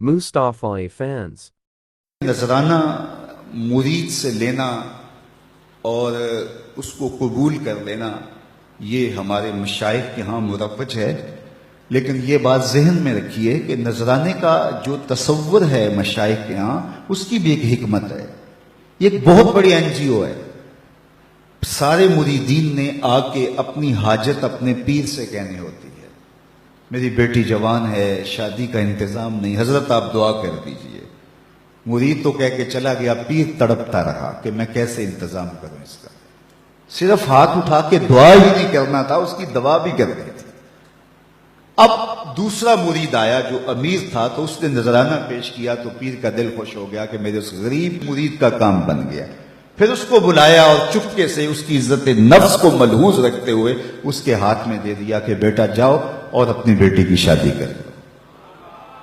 Mustafa fans. نذرانہ مرید سے لینا اور اس کو قبول کر لینا یہ ہمارے مشائخ کے ہاں مروج ہے، لیکن یہ بات ذہن میں رکھیے کہ نذرانے کا جو تصور ہے مشائخ کے ہاں اس کی بھی ایک حکمت ہے۔ یہ ایک بہت بڑی NGO ہے۔ سارے مریدین نے آ کے اپنی حاجت اپنے پیر سے کہنی ہوتی ہے۔ میری بیٹی جوان ہے، شادی کا انتظام نہیں، حضرت آپ دعا کر دیجئے۔ مرید تو کہہ کے چلا گیا، پیر تڑپتا رہا کہ میں کیسے انتظام کروں اس کا۔ صرف ہاتھ اٹھا کے دعا ہی نہیں کرنا تھا، اس کی دعا بھی کر دی تھی۔ اب دوسرا مرید آیا جو امیر تھا، تو اس نے نذرانہ پیش کیا تو پیر کا دل خوش ہو گیا کہ میرے اس غریب مرید کا کام بن گیا۔ پھر اس کو بلایا اور چپکے سے اس کی عزت نفس کو ملحوظ رکھتے ہوئے اس کے ہاتھ میں دے دیا کہ بیٹا جاؤ اور اپنی بیٹی کی شادی کر لو۔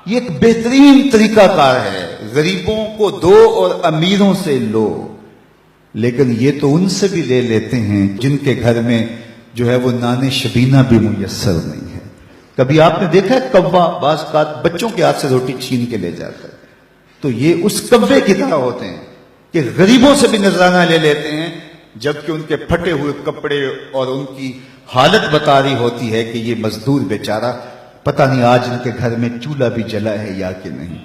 یہ ایک بہترین طریقہ کار ہے، غریبوں کو دو اور امیروں سے لو، لیکن یہ تو ان سے بھی لے لیتے ہیں جن کے گھر میں جو ہے وہ نان شبینہ بھی میسر نہیں ہے۔ کبھی آپ نے دیکھا ہے کوا بعض اوقات بچوں کے ہاتھ سے روٹی چھین کے لے جاتا ہے، تو یہ اس کوے کی طرح ہوتے ہیں کہ غریبوں سے بھی نذرانہ لے لیتے ہیں، جبکہ ان کے پھٹے ہوئے کپڑے اور ان کی حالت بتا رہی ہوتی ہے کہ یہ مزدور بیچارہ پتہ نہیں آج ان کے گھر میں چولہا بھی جلا ہے یا کہ نہیں۔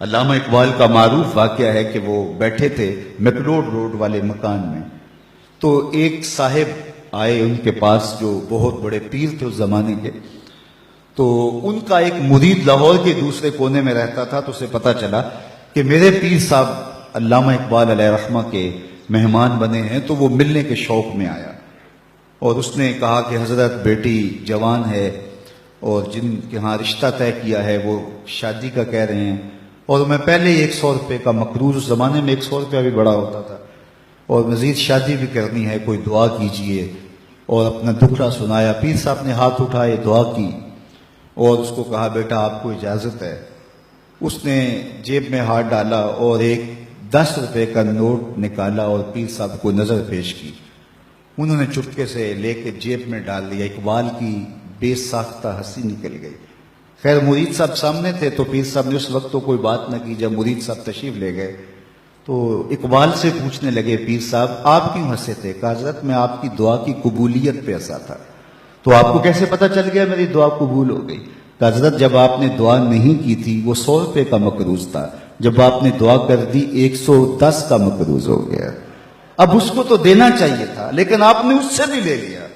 علامہ اقبال کا معروف واقعہ ہے کہ وہ بیٹھے تھے میکلوڈ روڈ والے مکان میں، تو ایک صاحب آئے ان کے پاس جو بہت بڑے پیر تھے اس زمانے کے، تو ان کا ایک مرید لاہور کے دوسرے کونے میں رہتا تھا، تو اسے پتہ چلا کہ میرے پیر صاحب علامہ اقبال علیہ رحمہ کے مہمان بنے ہیں، تو وہ ملنے کے شوق میں آیا اور اس نے کہا کہ حضرت بیٹی جوان ہے اور جن کے ہاں رشتہ طے کیا ہے وہ شادی کا کہہ رہے ہیں، اور میں پہلے 100 روپے کا مقروض، اس زمانے میں 100 روپیہ بھی بڑا ہوتا تھا، اور مزید شادی بھی کرنی ہے، کوئی دعا کیجئے، اور اپنا دکھڑا سنایا۔ پیر صاحب نے ہاتھ اٹھائے، دعا کی اور اس کو کہا بیٹا آپ کو اجازت ہے۔ اس نے جیب میں ہاتھ ڈالا اور ایک 10 روپے کا نوٹ نکالا اور پیر صاحب کو نظر پیش کی۔ انہوں نے چپکے سے لے کے جیب میں ڈال دیا۔ اقبال کی بے ساختہ ہنسی نکل گئی۔ خیر مرید صاحب سامنے تھے تو پیر صاحب نے اس وقت تو کوئی بات نہ کی۔ جب مرید صاحب تشریف لے گئے تو اقبال سے پوچھنے لگے پیر صاحب آپ کیوں ہنسے تھے؟ کہا حضرت میں آپ کی دعا کی قبولیت پہ ہنسا تھا۔ تو آپ کو کیسے پتہ چل گیا میری دعا قبول ہو گئی؟ کہا حضرت جب آپ نے دعا نہیں کی تھی وہ 100 روپے کا مقروض تھا، جب آپ نے دعا کر دی 110 کا مقروض ہو گیا۔ اب اس کو تو دینا چاہیے تھا لیکن آپ نے اس سے بھی لے لیا۔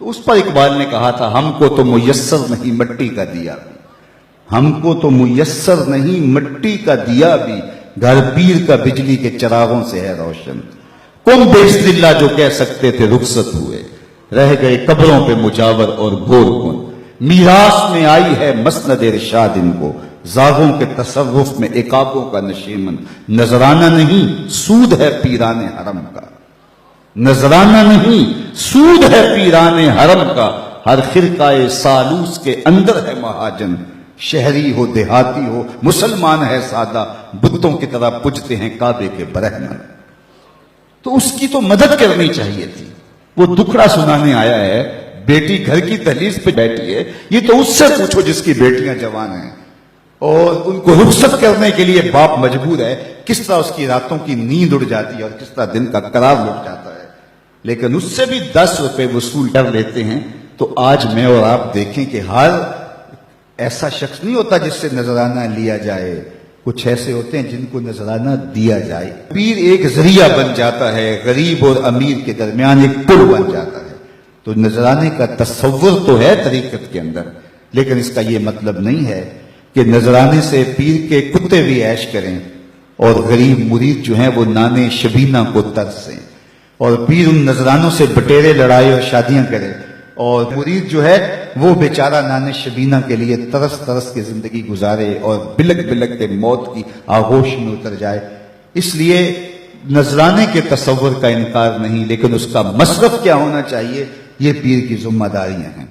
تو اس پر اقبال نے کہا تھا ہم کو تو میسر نہیں مٹی کا دیا بھی، ہم کو تو میسر نہیں مٹی کا دیا بھی، گھر پیر کا بجلی کے چراغوں سے ہے روشن۔ کم بیشت اللہ جو کہہ سکتے تھے رخصت ہوئے، رہ گئے قبروں پہ مجاور اور گور کن۔ میراث میں آئی ہے مسند ارشاد ان کو، زاغوں کے تصرف میں عقابوں کا نشیمن۔ نذرانہ نہیں سود ہے پیران حرم کا، نذرانہ نہیں سود ہے پیران حرم کا، ہر خرقہ سالوس کے اندر ہے مہاجن۔ شہری ہو دیہاتی ہو مسلمان ہے سادہ، بتوں کی طرح پجتے ہیں کعبے کے برہمن۔ تو اس کی تو مدد کرنی چاہیے تھی۔ وہ دکھڑا سنانے آیا ہے، بیٹی گھر کی دہلیز پہ بیٹھی ہے، یہ تو اس سے پوچھو جس کی بیٹیاں جوان ہیں اور ان کو رخصت کرنے کے لیے باپ مجبور ہے، کس طرح اس کی راتوں کی نیند اڑ جاتی ہے اور کس طرح دن کا قرار لٹ جاتا ہے، لیکن اس سے بھی 10 روپے وصول کر لیتے ہیں۔ تو آج میں اور آپ دیکھیں کہ ہر ایسا شخص نہیں ہوتا جس سے نذرانہ لیا جائے، کچھ ایسے ہوتے ہیں جن کو نذرانہ دیا جائے۔ پیر ایک ذریعہ بن جاتا ہے، غریب اور امیر کے درمیان ایک پل بن جاتا ہے۔ تو نذرانے کا تصور تو ہے طریقت کے اندر، لیکن اس کا یہ مطلب نہیں ہے کہ نذرانے سے پیر کے کتے بھی عیش کریں اور غریب مرید جو ہیں وہ نان شبینہ کو ترسیں، اور پیر ان نذرانوں سے بٹیرے لڑائے اور شادیاں کرے، اور مرید جو ہے وہ بیچارہ نان شبینہ کے لیے ترس ترس کے زندگی گزارے اور بلک بلک کے موت کی آغوش میں اتر جائے۔ اس لیے نذرانے کے تصور کا انکار نہیں، لیکن اس کا مصرف کیا ہونا چاہیے یہ پیر کی ذمہ داریاں ہیں۔